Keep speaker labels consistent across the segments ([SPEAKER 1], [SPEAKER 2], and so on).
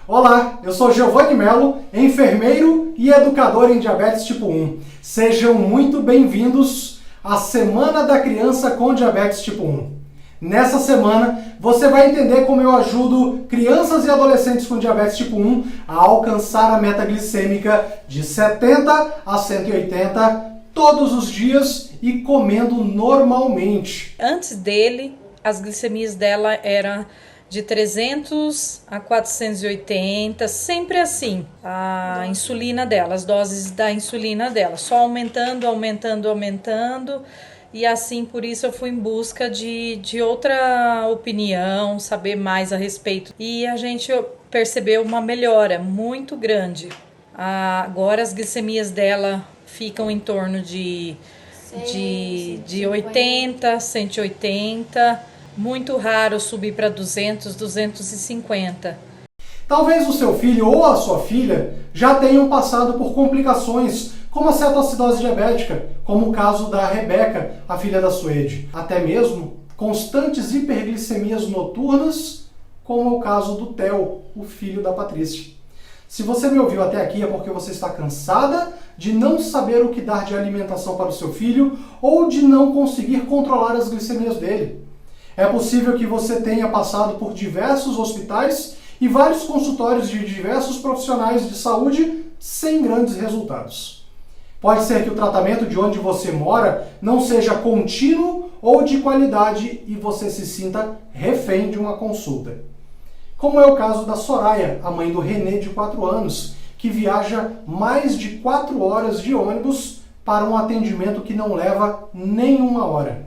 [SPEAKER 1] Olá, eu sou Giovanni Melo, enfermeiro e educador em diabetes tipo 1. Sejam muito bem-vindos à Semana da Criança com Diabetes tipo 1. Nessa semana, você vai entender como eu ajudo crianças e adolescentes com diabetes tipo 1 a alcançar a meta glicêmica de 70 a 180 todos os dias e comendo normalmente.
[SPEAKER 2] Antes dele, as glicemias dela eram de 300 a 480, sempre assim, a insulina dela, as doses da insulina dela, só aumentando, e assim, por isso eu fui em busca de outra opinião, saber mais a respeito. E a gente percebeu uma melhora muito grande. Agora as glicemias dela ficam em torno de 80, 180, muito raro subir para 200, 250.
[SPEAKER 1] Talvez o seu filho ou a sua filha já tenham passado por complicações como a cetoacidose diabética, como o caso da Rebeca, a filha da Suede. Até mesmo constantes hiperglicemias noturnas, como é o caso do Theo, o filho da Patrícia. Se você me ouviu até aqui é porque você está cansada de não saber o que dar de alimentação para o seu filho ou de não conseguir controlar as glicemias dele. É possível que você tenha passado por diversos hospitais e vários consultórios de diversos profissionais de saúde sem grandes resultados. Pode ser que o tratamento de onde você mora não seja contínuo ou de qualidade e você se sinta refém de uma consulta. Como é o caso da Soraya, a mãe do Renê de 4 anos, que viaja mais de 4 horas de ônibus para um atendimento que não leva nem 1 hora.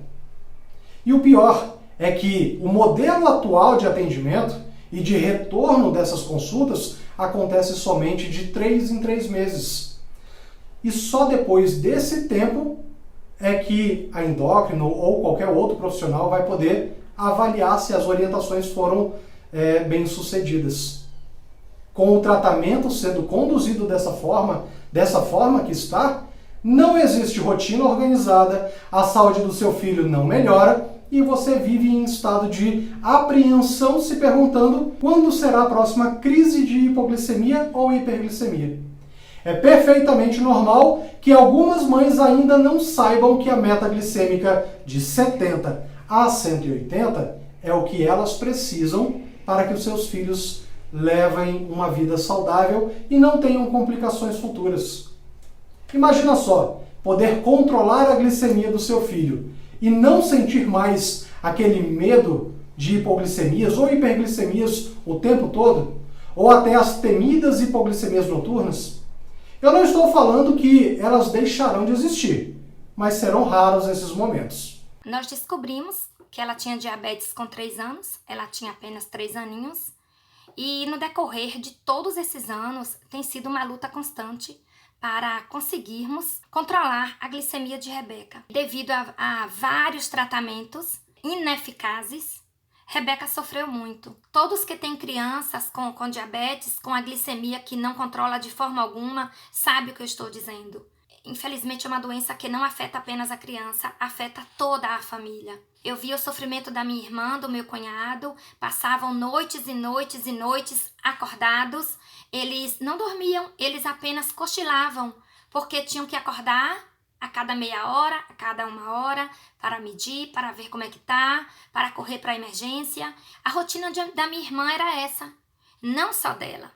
[SPEAKER 1] E o pior é que o modelo atual de atendimento e de retorno dessas consultas acontece somente de 3 em 3 meses. E só depois desse tempo é que a endócrino ou qualquer outro profissional vai poder avaliar se as orientações foram bem-sucedidas. Com o tratamento sendo conduzido dessa forma que está, não existe rotina organizada, a saúde do seu filho não melhora e você vive em estado de apreensão se perguntando quando será a próxima crise de hipoglicemia ou hiperglicemia. É perfeitamente normal que algumas mães ainda não saibam que a meta glicêmica de 70 a 180 é o que elas precisam para que os seus filhos levem uma vida saudável e não tenham complicações futuras. Imagina só, poder controlar a glicemia do seu filho e não sentir mais aquele medo de hipoglicemias ou hiperglicemias o tempo todo, ou até as temidas hipoglicemias noturnas. Eu não estou falando que elas deixarão de existir, mas serão raros esses momentos.
[SPEAKER 3] Nós descobrimos que ela tinha diabetes com 3 anos, ela tinha apenas 3 aninhos, e no decorrer de todos esses anos tem sido uma luta constante para conseguirmos controlar a glicemia de Rebeca. Devido a vários tratamentos ineficazes, Rebeca sofreu muito. Todos que têm crianças com diabetes, com a glicemia que não controla de forma alguma, sabem o que eu estou dizendo. Infelizmente é uma doença que não afeta apenas a criança, afeta toda a família. Eu via o sofrimento da minha irmã, do meu cunhado, passavam noites e noites e noites acordados. Eles não dormiam, eles apenas cochilavam, porque tinham que acordar a cada meia hora, a cada 1 hora, para medir, para ver como é que tá, para correr para a emergência. A rotina da minha irmã era essa, não só dela,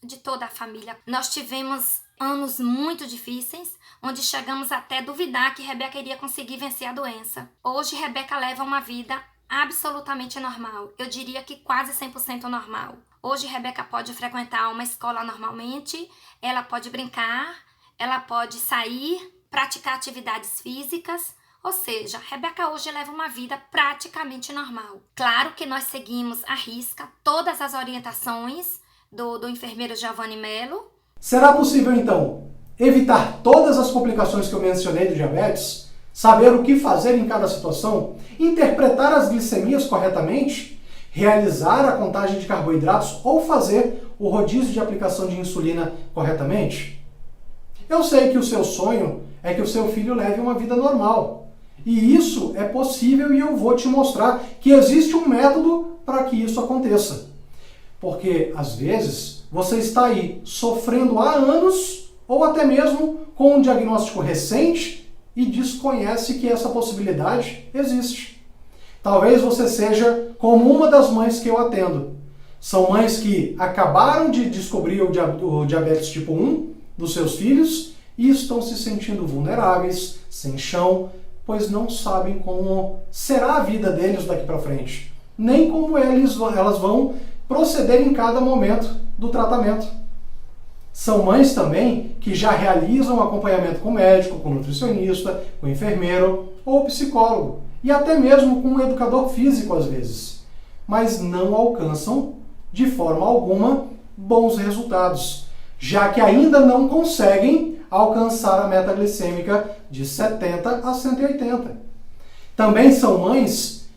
[SPEAKER 3] de toda a família. Nós tivemos anos muito difíceis, onde chegamos até duvidar que Rebeca iria conseguir vencer a doença. Hoje, Rebeca leva uma vida absolutamente normal. Eu diria que quase 100% normal. Hoje, Rebeca pode frequentar uma escola normalmente, ela pode brincar, ela pode sair, praticar atividades físicas. Ou seja, Rebeca hoje leva uma vida praticamente normal. Claro que nós seguimos à risca todas as orientações do enfermeiro Giovanni Melo.
[SPEAKER 1] Será possível, então, evitar todas as complicações que eu mencionei do diabetes? Saber o que fazer em cada situação? Interpretar as glicemias corretamente? Realizar a contagem de carboidratos ou fazer o rodízio de aplicação de insulina corretamente? Eu sei que o seu sonho é que o seu filho leve uma vida normal. E isso é possível e eu vou te mostrar que existe um método para que isso aconteça. Porque, às vezes, você está aí sofrendo há anos ou até mesmo com um diagnóstico recente e desconhece que essa possibilidade existe. Talvez você seja como uma das mães que eu atendo. São mães que acabaram de descobrir o diabetes tipo 1 dos seus filhos e estão se sentindo vulneráveis, sem chão, pois não sabem como será a vida deles daqui para frente, nem como elas vão proceder em cada momento do tratamento. São mães também que já realizam acompanhamento com médico, com nutricionista, com enfermeiro ou psicólogo, e até mesmo com um educador físico às vezes, mas não alcançam de forma alguma bons resultados, já que ainda não conseguem alcançar a meta glicêmica de 70 a 180. Também são mães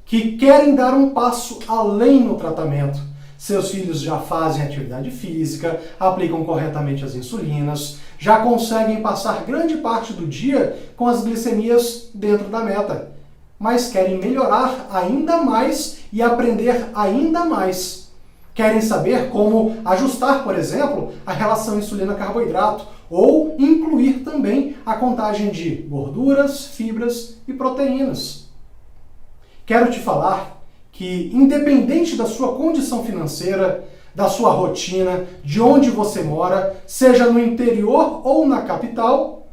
[SPEAKER 1] que querem dar um passo além no tratamento. Seus filhos já fazem atividade física, aplicam corretamente as insulinas, já conseguem passar grande parte do dia com as glicemias dentro da meta, mas querem melhorar ainda mais e aprender ainda mais. Querem saber como ajustar, por exemplo, a relação insulina-carboidrato ou incluir também a contagem de gorduras, fibras e proteínas. Quero te falar que, independente da sua condição financeira, da sua rotina, de onde você mora, seja no interior ou na capital,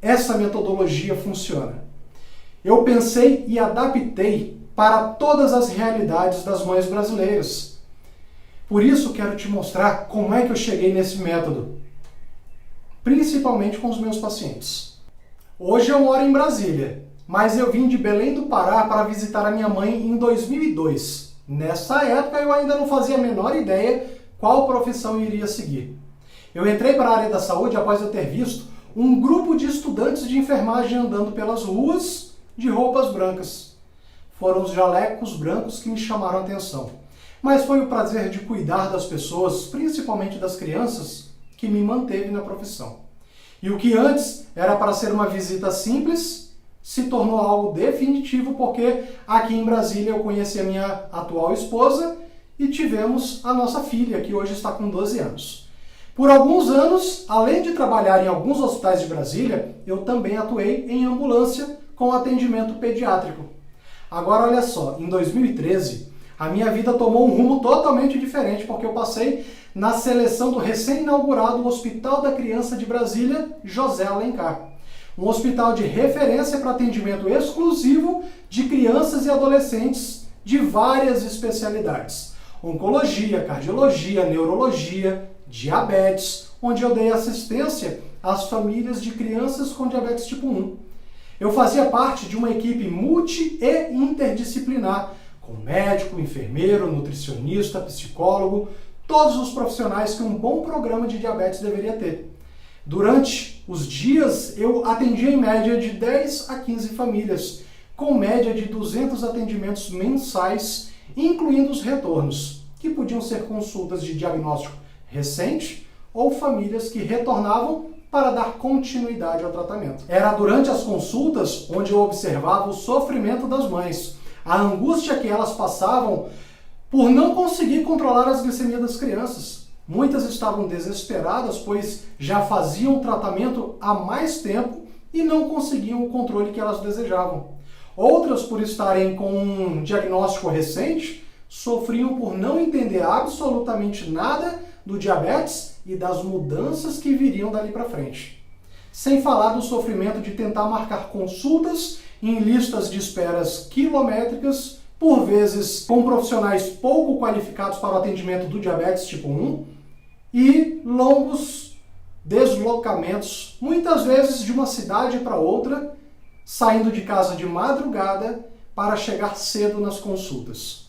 [SPEAKER 1] essa metodologia funciona. Eu pensei e adaptei para todas as realidades das mães brasileiras. Por isso quero te mostrar como é que eu cheguei nesse método, principalmente com os meus pacientes. Hoje eu moro em Brasília, mas eu vim de Belém do Pará para visitar a minha mãe em 2002. Nessa época eu ainda não fazia a menor ideia qual profissão eu iria seguir. Eu entrei para a área da saúde após eu ter visto um grupo de estudantes de enfermagem andando pelas ruas de roupas brancas. Foram os jalecos brancos que me chamaram a atenção. Mas foi o prazer de cuidar das pessoas, principalmente das crianças, que me manteve na profissão. E o que antes era para ser uma visita simples, se tornou algo definitivo, porque aqui em Brasília eu conheci a minha atual esposa e tivemos a nossa filha, que hoje está com 12 anos. Por alguns anos, além de trabalhar em alguns hospitais de Brasília, eu também atuei em ambulância com atendimento pediátrico. Agora olha só, em 2013, a minha vida tomou um rumo totalmente diferente, porque eu passei na seleção do recém-inaugurado Hospital da Criança de Brasília, José Alencar. Um hospital de referência para atendimento exclusivo de crianças e adolescentes de várias especialidades. Oncologia, cardiologia, neurologia, diabetes, onde eu dei assistência às famílias de crianças com diabetes tipo 1. Eu fazia parte de uma equipe multi e interdisciplinar, com médico, enfermeiro, nutricionista, psicólogo, todos os profissionais que um bom programa de diabetes deveria ter. Durante os dias, eu atendia em média de 10 a 15 famílias, com média de 200 atendimentos mensais, incluindo os retornos, que podiam ser consultas de diagnóstico recente ou famílias que retornavam para dar continuidade ao tratamento. Era durante as consultas onde eu observava o sofrimento das mães, a angústia que elas passavam por não conseguir controlar as glicemias das crianças. Muitas estavam desesperadas, pois já faziam o tratamento há mais tempo e não conseguiam o controle que elas desejavam. Outras, por estarem com um diagnóstico recente, sofriam por não entender absolutamente nada do diabetes e das mudanças que viriam dali para frente. Sem falar do sofrimento de tentar marcar consultas em listas de esperas quilométricas, por vezes com profissionais pouco qualificados para o atendimento do diabetes tipo 1 e longos deslocamentos, muitas vezes de uma cidade para outra, saindo de casa de madrugada para chegar cedo nas consultas.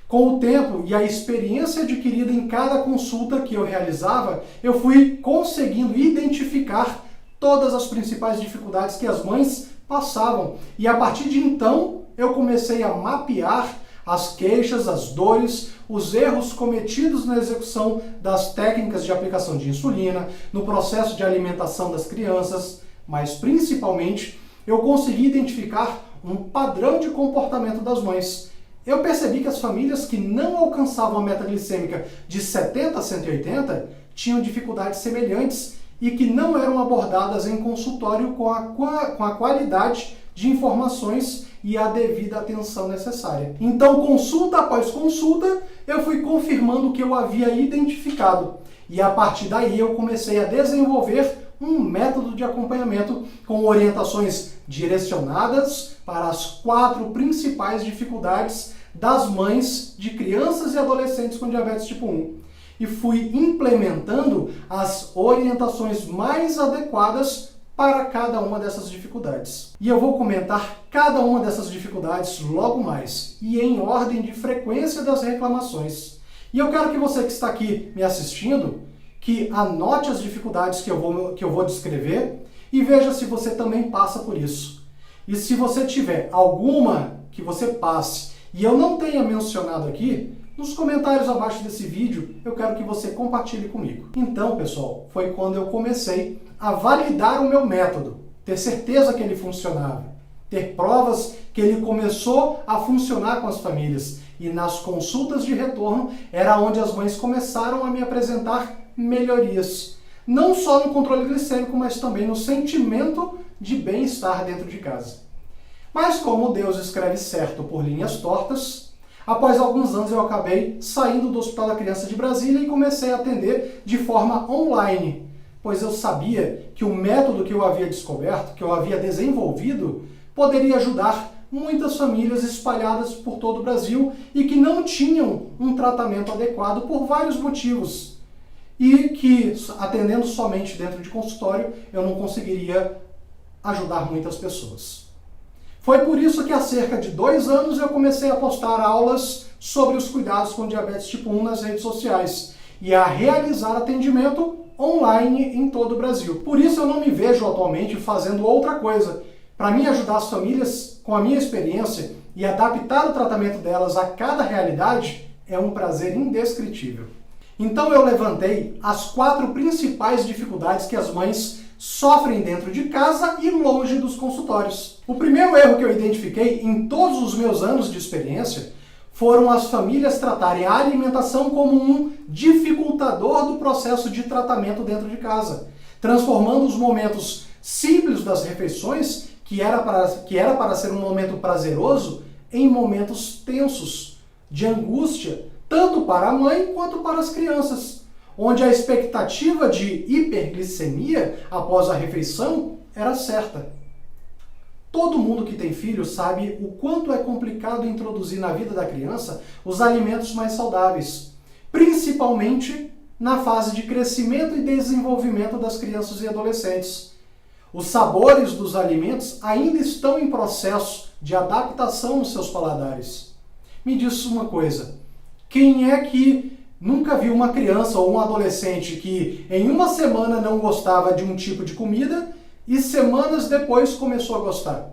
[SPEAKER 1] Com o tempo e a experiência adquirida em cada consulta que eu realizava, eu fui conseguindo identificar todas as principais dificuldades que as mães passavam. E a partir de então, eu comecei a mapear as queixas, as dores, os erros cometidos na execução das técnicas de aplicação de insulina, no processo de alimentação das crianças, mas principalmente eu consegui identificar um padrão de comportamento das mães, eu percebi que as famílias que não alcançavam a meta glicêmica de 70 a 180 tinham dificuldades semelhantes e que não eram abordadas em consultório com a qualidade de informações e a devida atenção necessária. Então, consulta após consulta, eu fui confirmando o que eu havia identificado. E a partir daí eu comecei a desenvolver um método de acompanhamento com orientações direcionadas para as 4 principais dificuldades das mães de crianças e adolescentes com diabetes tipo 1. E fui implementando as orientações mais adequadas para cada uma dessas dificuldades. E eu vou comentar cada uma dessas dificuldades logo mais, e em ordem de frequência das reclamações. E eu quero que você que está aqui me assistindo, que anote as dificuldades que eu vou descrever e veja se você também passa por isso. E se você tiver alguma que você passe e eu não tenha mencionado aqui, nos comentários abaixo desse vídeo eu quero que você compartilhe comigo. Então, pessoal, foi quando eu comecei a validar o meu método, ter certeza que ele funcionava, ter provas que ele começou a funcionar com as famílias. E nas consultas de retorno era onde as mães começaram a me apresentar melhorias. Não só no controle glicêmico, mas também no sentimento de bem-estar dentro de casa. Mas como Deus escreve certo por linhas tortas, após alguns anos eu acabei saindo do Hospital da Criança de Brasília e comecei a atender de forma online, pois eu sabia que o método que eu havia descoberto, que eu havia desenvolvido, poderia ajudar muitas famílias espalhadas por todo o Brasil e que não tinham um tratamento adequado por vários motivos. E que, atendendo somente dentro de consultório, eu não conseguiria ajudar muitas pessoas. Foi por isso que há cerca de 2 anos eu comecei a postar aulas sobre os cuidados com diabetes tipo 1 nas redes sociais e a realizar atendimento online em todo o Brasil. Por isso eu não me vejo atualmente fazendo outra coisa. Para mim ajudar as famílias com a minha experiência e adaptar o tratamento delas a cada realidade é um prazer indescritível. Então eu levantei as 4 principais dificuldades que as mães sofrem dentro de casa e longe dos consultórios. O primeiro erro que eu identifiquei em todos os meus anos de experiência foram as famílias tratarem a alimentação como um dificultador do processo de tratamento dentro de casa, transformando os momentos simples das refeições, que era para ser um momento prazeroso, em momentos tensos, de angústia, tanto para a mãe quanto para as crianças, onde a expectativa de hiperglicemia após a refeição era certa. Todo mundo que tem filho sabe o quanto é complicado introduzir na vida da criança os alimentos mais saudáveis, principalmente na fase de crescimento e desenvolvimento das crianças e adolescentes. Os sabores dos alimentos ainda estão em processo de adaptação nos seus paladares. Me diz uma coisa, quem é que nunca viu uma criança ou um adolescente que em uma semana não gostava de um tipo de comida e semanas depois começou a gostar?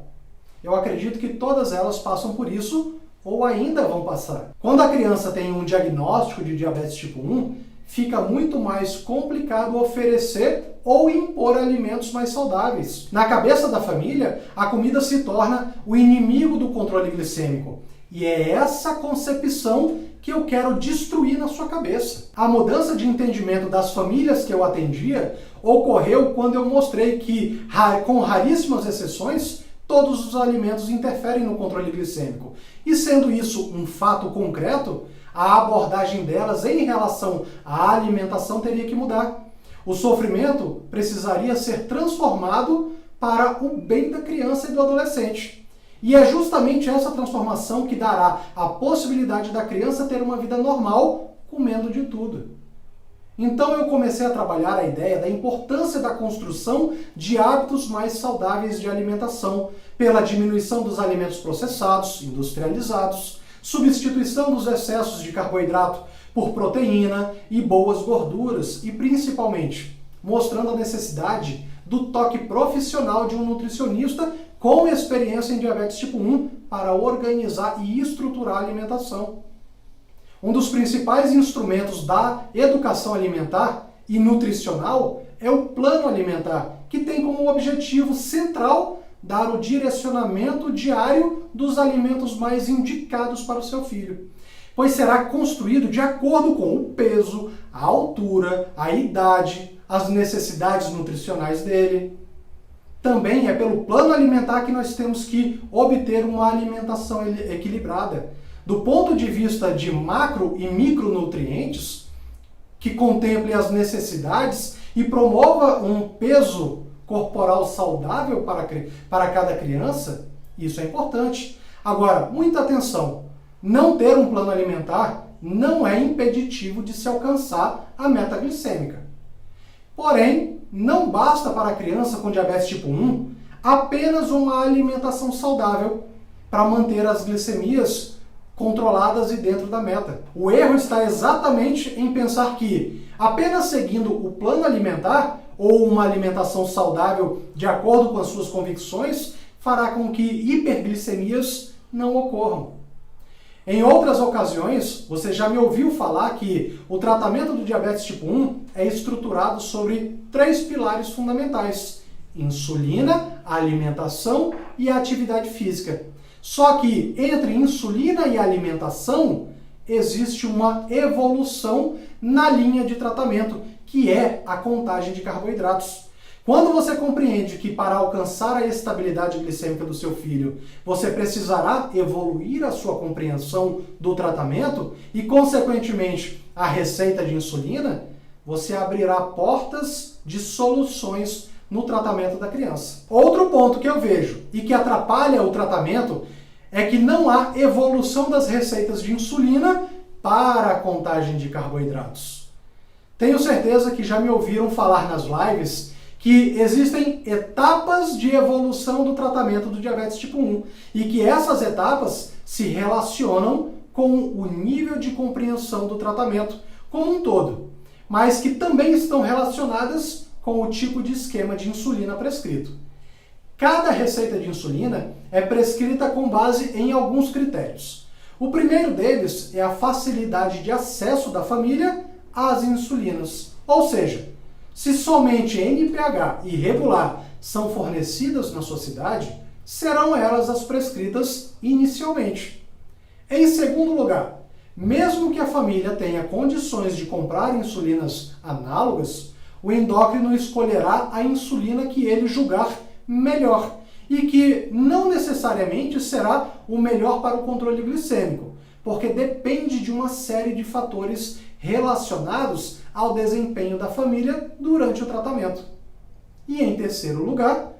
[SPEAKER 1] Eu acredito que todas elas passam por isso ou ainda vão passar. Quando a criança tem um diagnóstico de diabetes tipo 1, fica muito mais complicado oferecer ou impor alimentos mais saudáveis. Na cabeça da família, a comida se torna o inimigo do controle glicêmico. E é essa concepção que eu quero destruir na sua cabeça. A mudança de entendimento das famílias que eu atendia ocorreu quando eu mostrei que, com raríssimas exceções, todos os alimentos interferem no controle glicêmico. E sendo isso um fato concreto, a abordagem delas em relação à alimentação teria que mudar. O sofrimento precisaria ser transformado para o bem da criança e do adolescente. E é justamente essa transformação que dará a possibilidade da criança ter uma vida normal, comendo de tudo. Então eu comecei a trabalhar a ideia da importância da construção de hábitos mais saudáveis de alimentação, pela diminuição dos alimentos processados, industrializados, substituição dos excessos de carboidrato por proteína e boas gorduras e, principalmente, mostrando a necessidade do toque profissional de um nutricionista com experiência em diabetes tipo 1 para organizar e estruturar a alimentação. Um dos principais instrumentos da educação alimentar e nutricional é o plano alimentar, que tem como objetivo central dar o direcionamento diário dos alimentos mais indicados para o seu filho, pois será construído de acordo com o peso, a altura, a idade, as necessidades nutricionais dele. Também é pelo plano alimentar que nós temos que obter uma alimentação equilibrada, do ponto de vista de macro e micronutrientes, que contemple as necessidades e promova um peso corporal saudável para cada criança. Isso é importante. Agora, muita atenção, não ter um plano alimentar não é impeditivo de se alcançar a meta glicêmica. Porém, não basta para a criança com diabetes tipo 1 apenas uma alimentação saudável para manter as glicemias controladas e dentro da meta. O erro está exatamente em pensar que apenas seguindo o plano alimentar ou uma alimentação saudável de acordo com as suas convicções fará com que hiperglicemias não ocorram. Em outras ocasiões, você já me ouviu falar que o tratamento do diabetes tipo 1 é estruturado sobre 3 pilares fundamentais: insulina, alimentação e atividade física. Só que entre insulina e alimentação existe uma evolução na linha de tratamento, que é a contagem de carboidratos. Quando você compreende que para alcançar a estabilidade glicêmica do seu filho, você precisará evoluir a sua compreensão do tratamento e, consequentemente, a receita de insulina, você abrirá portas de soluções no tratamento da criança. Outro ponto que eu vejo e que atrapalha o tratamento é que não há evolução das receitas de insulina para a contagem de carboidratos. Tenho certeza que já me ouviram falar nas lives que existem etapas de evolução do tratamento do diabetes tipo 1 e que essas etapas se relacionam com o nível de compreensão do tratamento como um todo, mas que também estão relacionadas com o tipo de esquema de insulina prescrito. Cada receita de insulina é prescrita com base em alguns critérios. O primeiro deles é a facilidade de acesso da família às insulinas, ou seja, se somente NPH e regular são fornecidas na sua cidade, serão elas as prescritas inicialmente. Em segundo lugar, mesmo que a família tenha condições de comprar insulinas análogas, o endócrino escolherá a insulina que ele julgar melhor e que não necessariamente será o melhor para o controle glicêmico, porque depende de uma série de fatores relacionados ao desempenho da família durante o tratamento. E em terceiro lugar,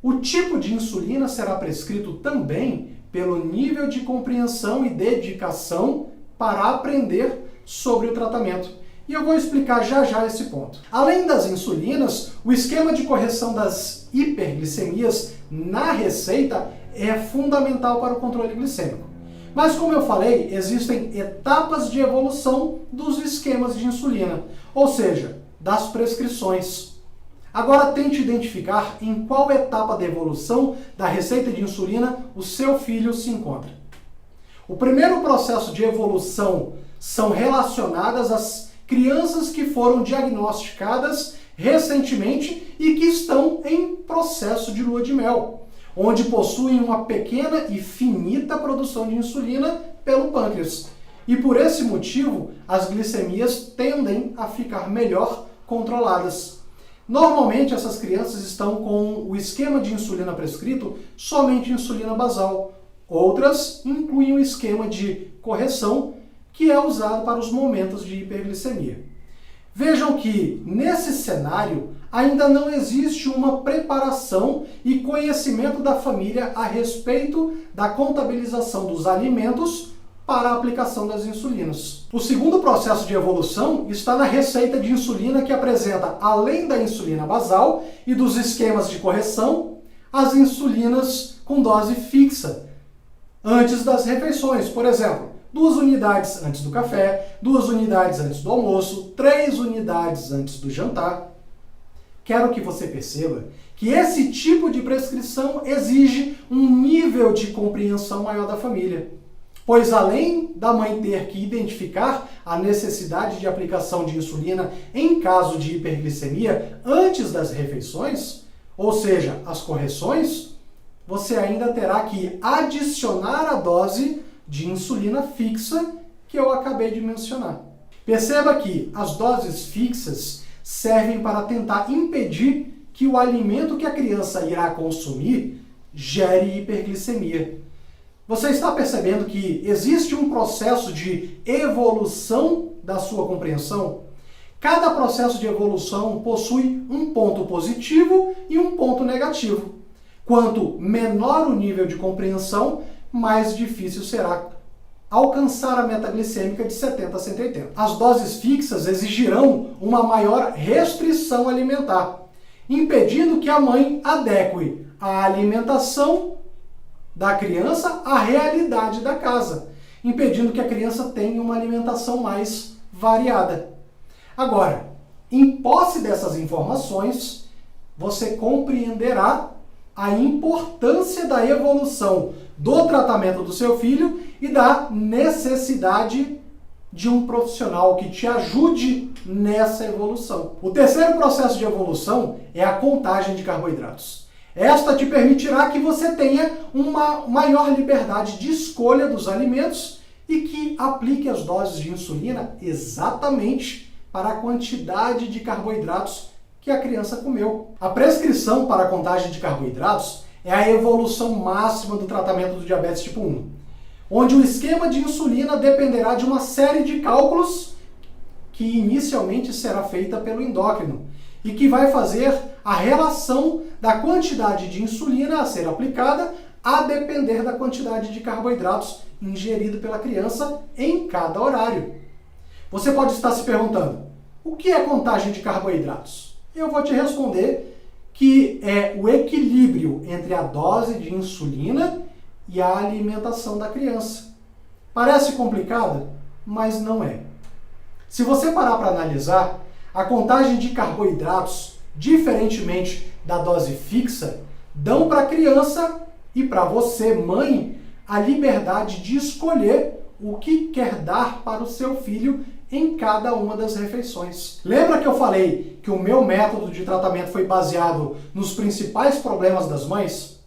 [SPEAKER 1] o tipo de insulina será prescrito também pelo nível de compreensão e dedicação para aprender sobre o tratamento. E eu vou explicar já já esse ponto. Além das insulinas, o esquema de correção das hiperglicemias na receita é fundamental para o controle glicêmico. Mas, como eu falei, existem etapas de evolução dos esquemas de insulina, ou seja, das prescrições. Agora tente identificar em qual etapa da evolução da receita de insulina o seu filho se encontra. O primeiro processo de evolução são relacionadas às crianças que foram diagnosticadas recentemente e que estão em processo de lua de mel, onde possuem uma pequena e finita produção de insulina pelo pâncreas. E por esse motivo, as glicemias tendem a ficar melhor controladas. Normalmente, essas crianças estão com o esquema de insulina prescrito somente insulina basal. Outras incluem o esquema de correção, que é usado para os momentos de hiperglicemia. Vejam que, nesse cenário, ainda não existe uma preparação e conhecimento da família a respeito da contabilização dos alimentos para a aplicação das insulinas. O segundo processo de evolução está na receita de insulina, que apresenta, além da insulina basal e dos esquemas de correção, as insulinas com dose fixa antes das refeições. Por exemplo, 2 unidades antes do café, 2 unidades antes do almoço, 3 unidades antes do jantar. Quero que você perceba que esse tipo de prescrição exige um nível de compreensão maior da família, pois além da mãe ter que identificar a necessidade de aplicação de insulina em caso de hiperglicemia antes das refeições, ou seja, as correções, você ainda terá que adicionar a dose de insulina fixa que eu acabei de mencionar. Perceba que as doses fixas servem para tentar impedir que o alimento que a criança irá consumir gere hiperglicemia. Você está percebendo que existe um processo de evolução da sua compreensão? Cada processo de evolução possui um ponto positivo e um ponto negativo. Quanto menor o nível de compreensão, mais difícil será alcançar a meta glicêmica de 70 a 180. As doses fixas exigirão uma maior restrição alimentar, impedindo que a mãe adeque a alimentação da criança à realidade da casa, impedindo que a criança tenha uma alimentação mais variada. Agora, em posse dessas informações, você compreenderá a importância da evolução do tratamento do seu filho e da necessidade de um profissional que te ajude nessa evolução. O terceiro processo de evolução é a contagem de carboidratos. Esta te permitirá que você tenha uma maior liberdade de escolha dos alimentos e que aplique as doses de insulina exatamente para a quantidade de carboidratos que a criança comeu. A prescrição para a contagem de carboidratos é a evolução máxima do tratamento do diabetes tipo 1, onde o esquema de insulina dependerá de uma série de cálculos que inicialmente será feita pelo endócrino e que vai fazer a relação da quantidade de insulina a ser aplicada a depender da quantidade de carboidratos ingerido pela criança em cada horário. Você pode estar se perguntando, o que é contagem de carboidratos? Eu vou te responder que é o equilíbrio entre a dose de insulina e a alimentação da criança. Parece complicado, mas não é. Se você parar para analisar, a contagem de carboidratos, diferentemente da dose fixa, dão para a criança e para você, mãe, a liberdade de escolher o que quer dar para o seu filho em cada uma das refeições. Lembra que eu falei que o meu método de tratamento foi baseado nos principais problemas das mães?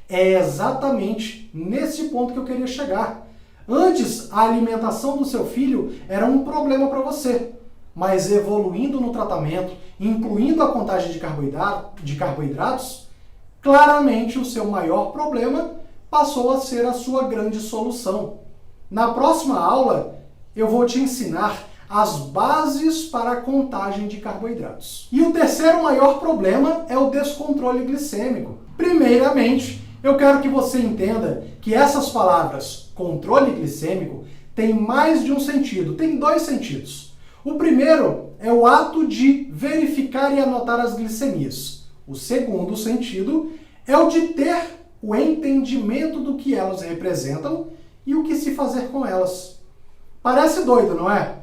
[SPEAKER 1] É exatamente nesse ponto que eu queria chegar. Antes, a alimentação do seu filho era um problema para você, mas evoluindo no tratamento, incluindo a contagem de carboidratos, claramente o seu maior problema passou a ser a sua grande solução. Na próxima aula, eu vou te ensinar as bases para a contagem de carboidratos. E o terceiro maior problema é o descontrole glicêmico. Primeiramente, eu quero que você entenda que essas palavras, controle glicêmico, têm mais de um sentido, tem dois sentidos. O primeiro é o ato de verificar e anotar as glicemias. O segundo sentido é o de ter o entendimento do que elas representam e o que se fazer com elas. Parece doido, não é?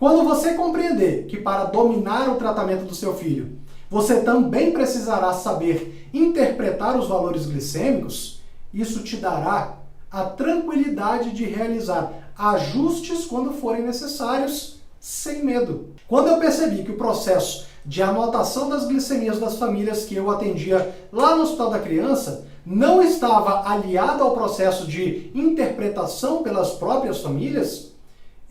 [SPEAKER 1] Quando você compreender que para dominar o tratamento do seu filho, você também precisará saber interpretar os valores glicêmicos, isso te dará a tranquilidade de realizar ajustes quando forem necessários, sem medo. Quando eu percebi que o processo de anotação das glicemias das famílias que eu atendia lá no Hospital da Criança não estava aliado ao processo de interpretação pelas próprias famílias,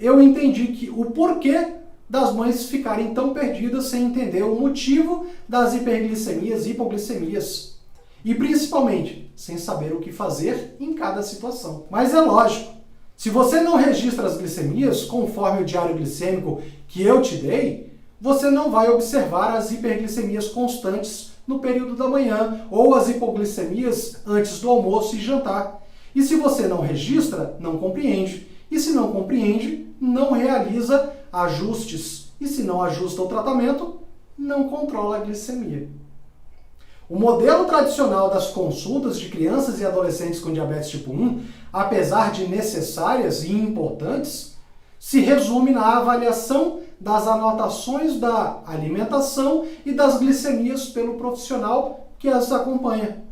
[SPEAKER 1] eu entendi que o porquê das mães ficarem tão perdidas sem entender o motivo das hiperglicemias e hipoglicemias. E principalmente, sem saber o que fazer em cada situação. Mas é lógico, se você não registra as glicemias conforme o diário glicêmico que eu te dei, você não vai observar as hiperglicemias constantes no período da manhã ou as hipoglicemias antes do almoço e jantar. E se você não registra, não compreende. E se não compreende, não realiza ajustes. E se não ajusta o tratamento, não controla a glicemia. O modelo tradicional das consultas de crianças e adolescentes com diabetes tipo 1, apesar de necessárias e importantes, se resume na avaliação das anotações da alimentação e das glicemias pelo profissional que as acompanha.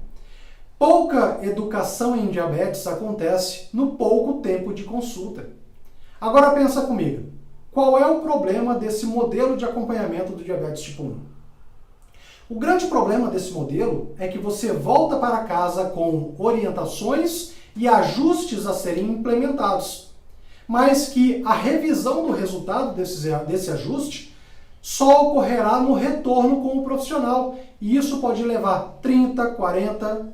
[SPEAKER 1] Pouca educação em diabetes acontece no pouco tempo de consulta. Agora pensa comigo, qual é o problema desse modelo de acompanhamento do diabetes tipo 1? O grande problema desse modelo é que você volta para casa com orientações e ajustes a serem implementados, mas que a revisão do resultado desse ajuste só ocorrerá no retorno com o profissional, e isso pode levar 30, 40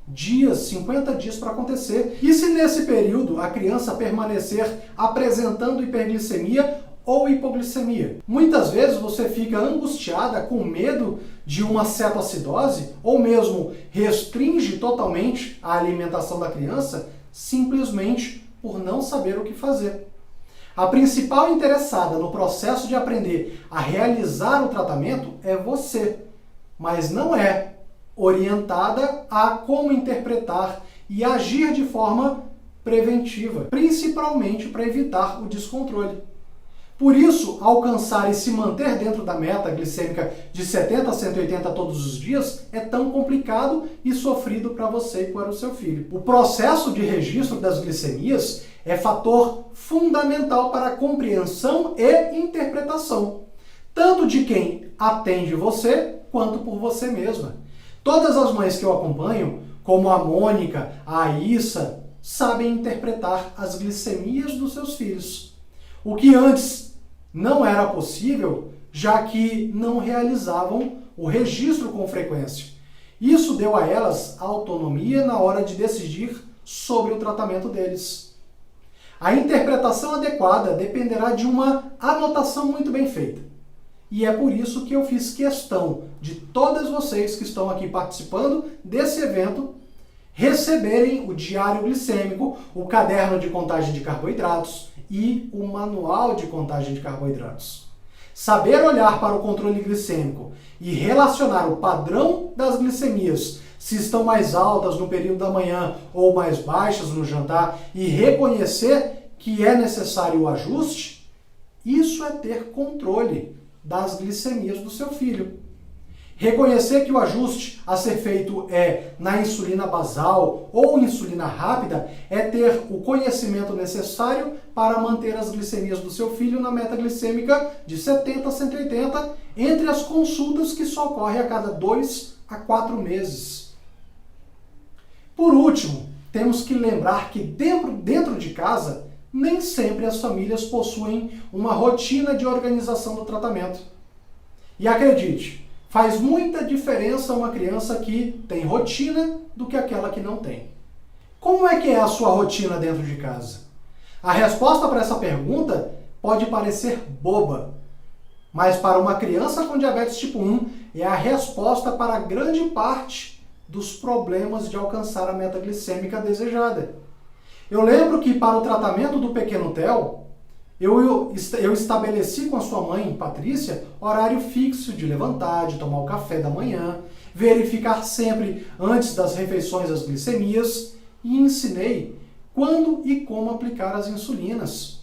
[SPEAKER 1] dias, 50 dias para acontecer. E se nesse período a criança permanecer apresentando hiperglicemia ou hipoglicemia? Muitas vezes você fica angustiada com medo de uma cetoacidose ou mesmo restringe totalmente a alimentação da criança simplesmente por não saber o que fazer. A principal interessada no processo de aprender a realizar o tratamento é você, mas não é orientada a como interpretar e agir de forma preventiva, principalmente para evitar o descontrole. Por isso, alcançar e se manter dentro da meta glicêmica de 70 a 180 todos os dias é tão complicado e sofrido para você e para o seu filho. O processo de registro das glicemias é fator fundamental para a compreensão e interpretação, tanto de quem atende você, quanto por você mesma. Todas as mães que eu acompanho, como a Mônica, a Aissa, sabem interpretar as glicemias dos seus filhos. O que antes não era possível, já que não realizavam o registro com frequência. Isso deu a elas autonomia na hora de decidir sobre o tratamento deles. A interpretação adequada dependerá de uma anotação muito bem feita. E é por isso que eu fiz questão de todas vocês que estão aqui participando desse evento receberem o diário glicêmico, o caderno de contagem de carboidratos e o manual de contagem de carboidratos. Saber olhar para o controle glicêmico e relacionar o padrão das glicemias, se estão mais altas no período da manhã ou mais baixas no jantar, e reconhecer que é necessário o ajuste, isso é ter controle das glicemias do seu filho. Reconhecer que o ajuste a ser feito é na insulina basal ou insulina rápida é ter o conhecimento necessário para manter as glicemias do seu filho na meta glicêmica de 70 a 180 entre as consultas que só ocorrem a cada 2 a 4 meses. Por último, temos que lembrar que dentro de casa nem sempre as famílias possuem uma rotina de organização do tratamento. E acredite, faz muita diferença uma criança que tem rotina do que aquela que não tem. Como é que é a sua rotina dentro de casa? A resposta para essa pergunta pode parecer boba, mas para uma criança com diabetes tipo 1 é a resposta para grande parte dos problemas de alcançar a meta glicêmica desejada. Eu lembro que para o tratamento do pequeno Theo, eu estabeleci com a sua mãe, Patrícia, horário fixo de levantar, de tomar o café da manhã, verificar sempre antes das refeições as glicemias e ensinei quando e como aplicar as insulinas.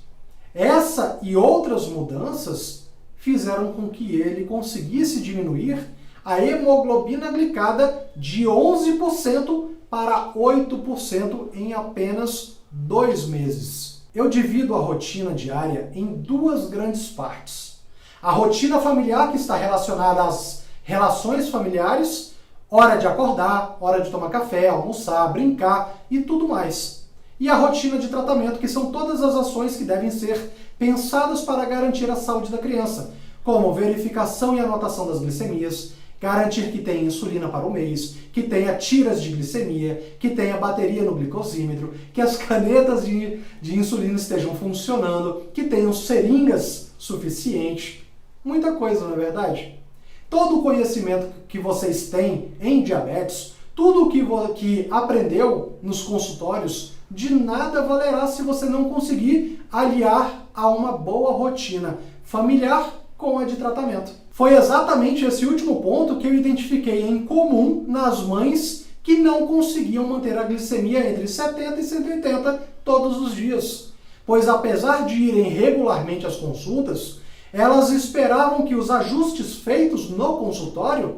[SPEAKER 1] Essa e outras mudanças fizeram com que ele conseguisse diminuir a hemoglobina glicada de 11% para 8% em apenas 2 meses. Eu divido a rotina diária em 2 grandes partes. A rotina familiar, que está relacionada às relações familiares, hora de acordar, hora de tomar café, almoçar, brincar e tudo mais. E a rotina de tratamento, que são todas as ações que devem ser pensadas para garantir a saúde da criança, como verificação e anotação das glicemias, garantir que tenha insulina para o mês, que tenha tiras de glicemia, que tenha bateria no glicosímetro, que as canetas de insulina estejam funcionando, que tenham seringas suficientes. Muita coisa, não é verdade? Todo o conhecimento que vocês têm em diabetes, tudo o que aprendeu nos consultórios, de nada valerá se você não conseguir aliar a uma boa rotina familiar com a de tratamento. Foi exatamente esse último ponto que eu identifiquei em comum nas mães que não conseguiam manter a glicemia entre 70 e 180 todos os dias. Pois apesar de irem regularmente às consultas, elas esperavam que os ajustes feitos no consultório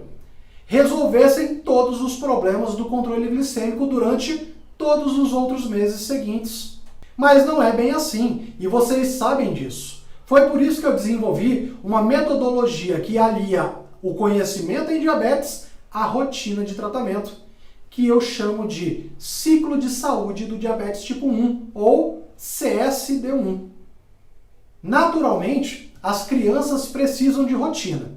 [SPEAKER 1] resolvessem todos os problemas do controle glicêmico durante todos os outros meses seguintes. Mas não é bem assim, e vocês sabem disso. Foi por isso que eu desenvolvi uma metodologia que alia o conhecimento em diabetes à rotina de tratamento, que eu chamo de ciclo de saúde do diabetes tipo 1, ou CSD1. Naturalmente, as crianças precisam de rotina,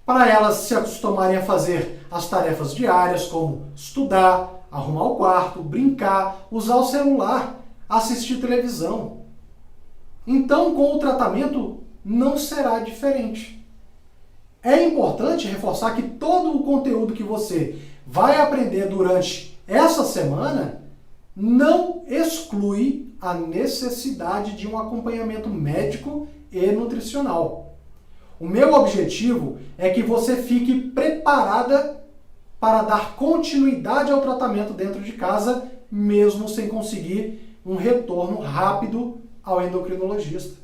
[SPEAKER 1] para elas se acostumarem a fazer as tarefas diárias, como estudar, arrumar o quarto, brincar, usar o celular, assistir televisão. Então, com o tratamento, não será diferente. É importante reforçar que todo o conteúdo que você vai aprender durante essa semana não exclui a necessidade de um acompanhamento médico e nutricional. O meu objetivo é que você fique preparada para dar continuidade ao tratamento dentro de casa, mesmo sem conseguir um retorno rápido ao endocrinologista.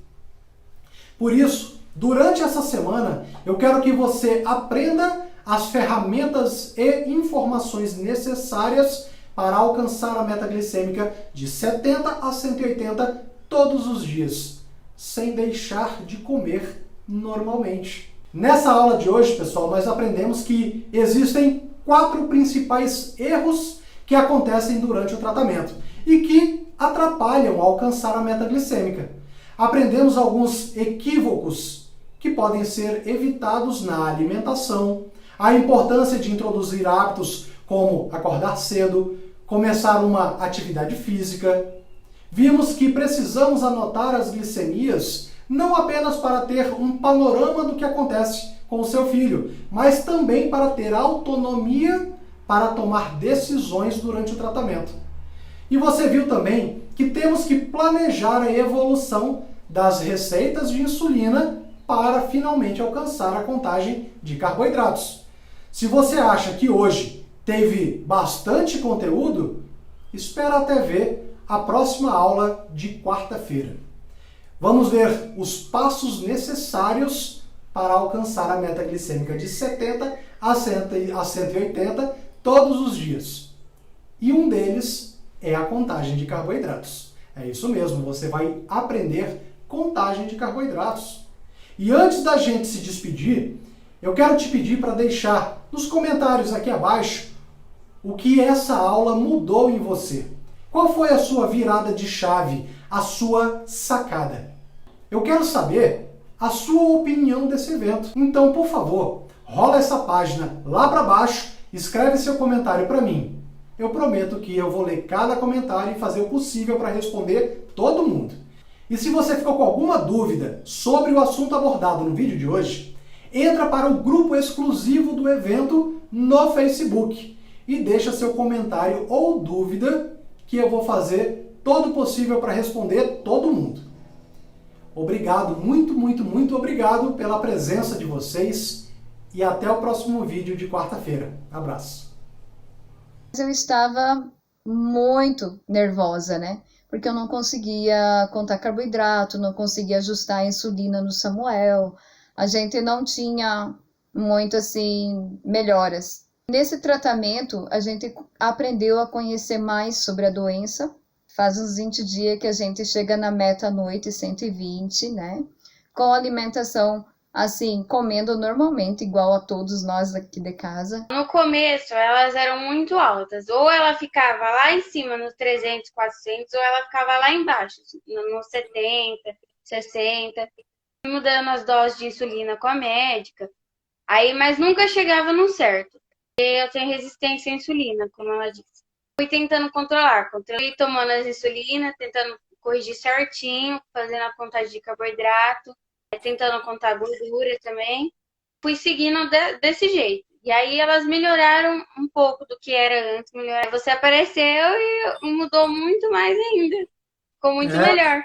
[SPEAKER 1] Por isso, durante essa semana, eu quero que você aprenda as ferramentas e informações necessárias para alcançar a meta glicêmica de 70 a 180 todos os dias, sem deixar de comer normalmente. Nessa aula de hoje, pessoal, nós aprendemos que existem 4 principais erros que acontecem durante o tratamento e que atrapalham alcançar a meta glicêmica. Aprendemos alguns equívocos que podem ser evitados na alimentação, a importância de introduzir hábitos como acordar cedo, começar uma atividade física. Vimos que precisamos anotar as glicemias não apenas para ter um panorama do que acontece com o seu filho, mas também para ter autonomia para tomar decisões durante o tratamento. E você viu também que temos que planejar a evolução das receitas de insulina para finalmente alcançar a contagem de carboidratos. Se você acha que hoje teve bastante conteúdo, espera até ver a próxima aula de quarta-feira. Vamos ver os passos necessários para alcançar a meta glicêmica de 70 a 180 todos os dias. E um deles é a contagem de carboidratos. É isso mesmo, você vai aprender contagem de carboidratos. E antes da gente se despedir, eu quero te pedir para deixar nos comentários aqui abaixo o que essa aula mudou em você. Qual foi a sua virada de chave, a sua sacada? Eu quero saber a sua opinião desse evento. Então, por favor, rola essa página lá para baixo, escreve seu comentário para mim. Eu prometo que eu vou ler cada comentário e fazer o possível para responder todo mundo. E se você ficou com alguma dúvida sobre o assunto abordado no vídeo de hoje, entra para o grupo exclusivo do evento no Facebook e deixa seu comentário ou dúvida que eu vou fazer todo o possível para responder todo mundo. Obrigado, muito obrigado pela presença de vocês e até o próximo vídeo de quarta-feira. Abraço.
[SPEAKER 4] Eu estava muito nervosa, né? Porque eu não conseguia contar carboidrato, não conseguia ajustar a insulina no Samuel. A gente não tinha muito, assim, melhoras. Nesse tratamento, a gente aprendeu a conhecer mais sobre a doença. Faz uns 20 dias que a gente chega na meta-noite 120, né? Com alimentação, assim, comendo normalmente, igual a todos nós aqui de casa.
[SPEAKER 5] No começo, elas eram muito altas. Ou ela ficava lá em cima, nos 300, 400, ou ela ficava lá embaixo, nos 70, 60. Mudando as doses de insulina com a médica. Aí, mas nunca chegava no certo. Eu tenho resistência à insulina, como ela disse. Fui tentando controlar. Fui tomando as insulinas, tentando corrigir certinho, fazendo a contagem de carboidrato, tentando contar gordura também. Fui seguindo desse jeito. E aí elas melhoraram um pouco do que era antes. Você apareceu e mudou muito mais ainda. Ficou muito melhor.